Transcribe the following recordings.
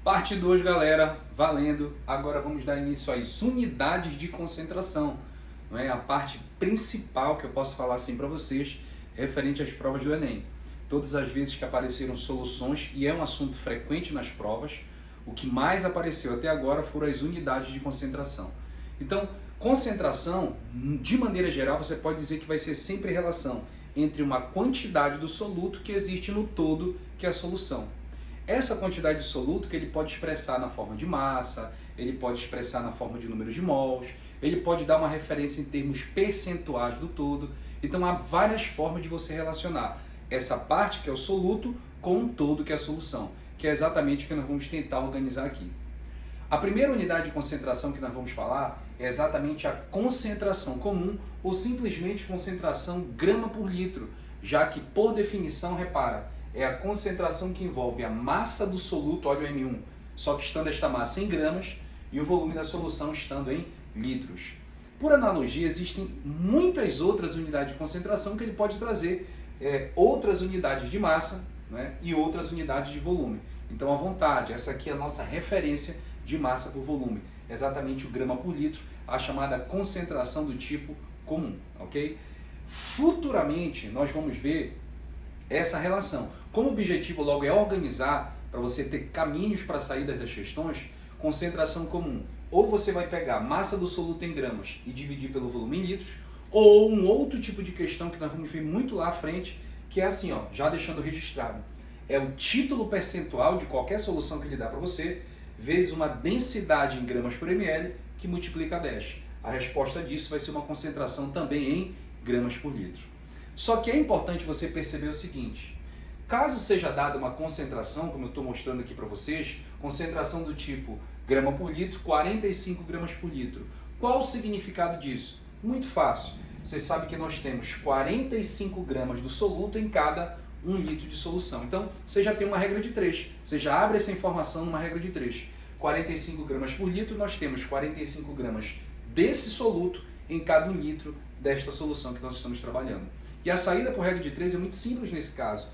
Parte 2, galera, valendo. Agora vamos dar início às unidades de concentração. Não é a parte principal que eu posso falar assim para vocês, referente às provas do Enem. Todas as vezes que apareceram soluções, e é um assunto frequente nas provas, o que mais apareceu até agora foram as unidades de concentração. Então, concentração, de maneira geral, você pode dizer que vai ser sempre a relação entre uma quantidade do soluto que existe no todo, que é a solução. Essa quantidade de soluto que ele pode expressar na forma de massa, ele pode expressar na forma de número de mols, ele pode dar uma referência em termos percentuais do todo. Então há várias formas de você relacionar essa parte que é o soluto com o todo que é a solução, que é exatamente o que nós vamos tentar organizar aqui. A primeira unidade de concentração que nós vamos falar é exatamente a concentração comum ou simplesmente concentração grama por litro, já que por definição, repara, é a concentração que envolve a massa do soluto, óleo M1, só que estando esta massa em gramas e o volume da solução estando em litros. Por analogia, existem muitas outras unidades de concentração que ele pode trazer outras unidades de massa, né, e outras unidades de volume. Então, à vontade, essa aqui é a nossa referência de massa por volume, exatamente o grama por litro, a chamada concentração do tipo comum, ok? Futuramente, nós vamos ver essa relação. Como o objetivo logo é organizar, para você ter caminhos para saídas das questões, concentração comum. Ou você vai pegar massa do soluto em gramas e dividir pelo volume em litros, ou um outro tipo de questão que nós vamos ver muito lá à frente, que é assim, ó, já deixando registrado. É o título percentual de qualquer solução que ele dá para você, vezes uma densidade em gramas por ml, que multiplica 10. A resposta disso vai ser uma concentração também em gramas por litro. Só que é importante você perceber o seguinte, caso seja dada uma concentração, como eu estou mostrando aqui para vocês, concentração do tipo grama por litro, 45 gramas por litro. Qual o significado disso? Muito fácil. Você sabe que nós temos 45 gramas do soluto em cada 1 litro de solução. Então, você já tem uma regra de 3. Você já abre essa informação numa regra de 3. 45 gramas por litro, nós temos 45 gramas desse soluto em cada 1 litro desta solução que nós estamos trabalhando. E a saída por regra de 3 é muito simples nesse caso.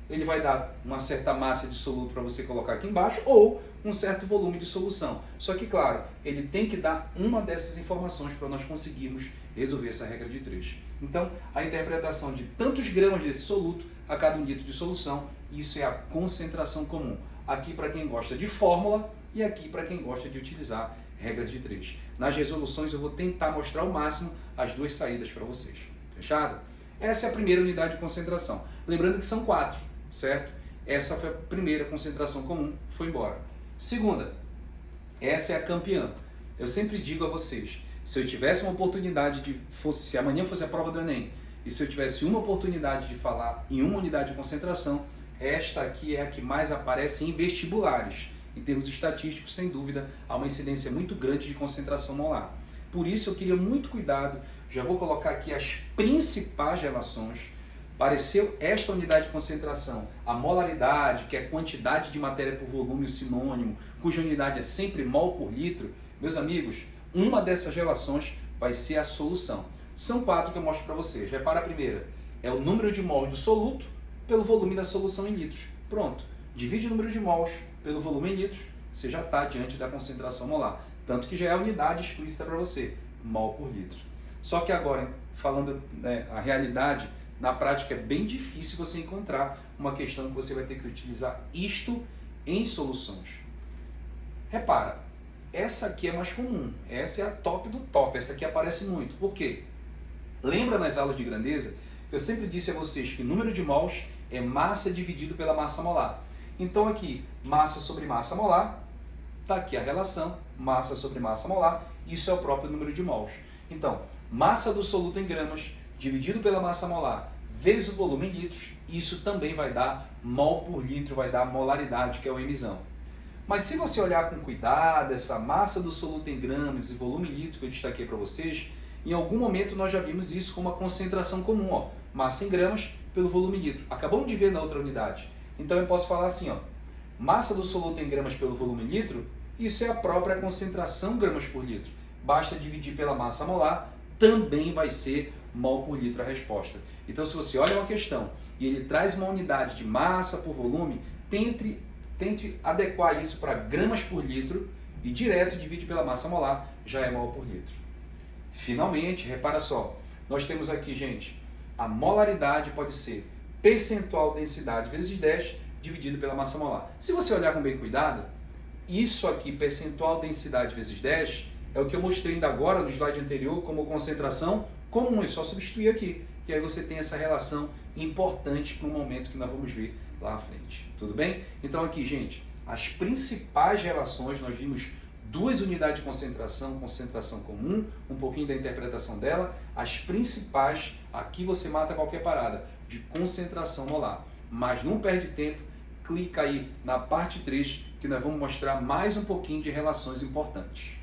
Ele vai dar uma certa massa de soluto para você colocar aqui embaixo ou um certo volume de solução. Só que, claro, ele tem que dar uma dessas informações para nós conseguirmos resolver essa regra de 3. Então, a interpretação de tantos gramas desse soluto a cada 1 litro de solução, isso é a concentração comum. Aqui para quem gosta de fórmula e aqui para quem gosta de utilizar regras de 3. Nas resoluções eu vou tentar mostrar ao máximo as duas saídas para vocês. Fechado? Essa é a primeira unidade de concentração. Lembrando que são 4, certo? Essa foi a primeira concentração comum, foi embora. Segunda, essa é a campeã. Eu sempre digo a vocês, se eu tivesse uma oportunidade se amanhã fosse a prova do Enem, e se eu tivesse uma oportunidade de falar em uma unidade de concentração, esta aqui é a que mais aparece em vestibulares. Em termos estatísticos, sem dúvida, há uma incidência muito grande de concentração molar. Por isso eu queria muito cuidado, já vou colocar aqui as principais relações. Apareceu esta unidade de concentração, a molaridade, que é a quantidade de matéria por volume, o sinônimo, cuja unidade é sempre mol por litro. Meus amigos, uma dessas relações vai ser a solução. São 4 que eu mostro para vocês. Repara a primeira, é o número de mols do soluto pelo volume da solução em litros. Pronto, divide o número de mols pelo volume em litros, você já está diante da concentração molar. Tanto que já é a unidade explícita para você, mol por litro. Só que agora, falando a realidade, na prática é bem difícil você encontrar uma questão que você vai ter que utilizar isto em soluções. Repara, essa aqui é mais comum, essa é a top do top, essa aqui aparece muito. Por quê? Lembra nas aulas de grandeza que eu sempre disse a vocês que o número de mols é massa dividido pela massa molar. Então aqui, massa sobre massa molar, está aqui a relação, massa sobre massa molar, isso é o próprio número de mols. Então, massa do soluto em gramas, dividido pela massa molar, vezes o volume em litros, isso também vai dar mol por litro, vai dar molaridade, que é o Mzão. Mas se você olhar com cuidado, essa massa do soluto em gramas e volume em litro que eu destaquei para vocês, em algum momento nós já vimos isso como uma concentração comum, ó, massa em gramas pelo volume em litro. Acabamos de ver na outra unidade. Então eu posso falar assim, ó, massa do soluto em gramas pelo volume em litro, isso é a própria concentração gramas por litro. Basta dividir pela massa molar, também vai ser mol por litro a resposta. Então, se você olha uma questão e ele traz uma unidade de massa por volume, tente tente adequar isso para gramas por litro e direto divide pela massa molar, já é mol por litro. Finalmente, repara só, nós temos aqui, gente, a molaridade pode ser percentual densidade vezes 10 dividido pela massa molar. Se você olhar com bem cuidado, isso aqui, percentual densidade vezes 10, é o que eu mostrei ainda agora no slide anterior como concentração comum, é só substituir aqui. E aí você tem essa relação importante para o momento que nós vamos ver lá à frente. Tudo bem? Então aqui, gente, as principais relações, nós vimos 2 unidades de concentração, concentração comum, um pouquinho da interpretação dela. As principais, aqui você mata qualquer parada, de concentração molar. Mas não perde tempo, clica aí na parte 3 que nós vamos mostrar mais um pouquinho de relações importantes.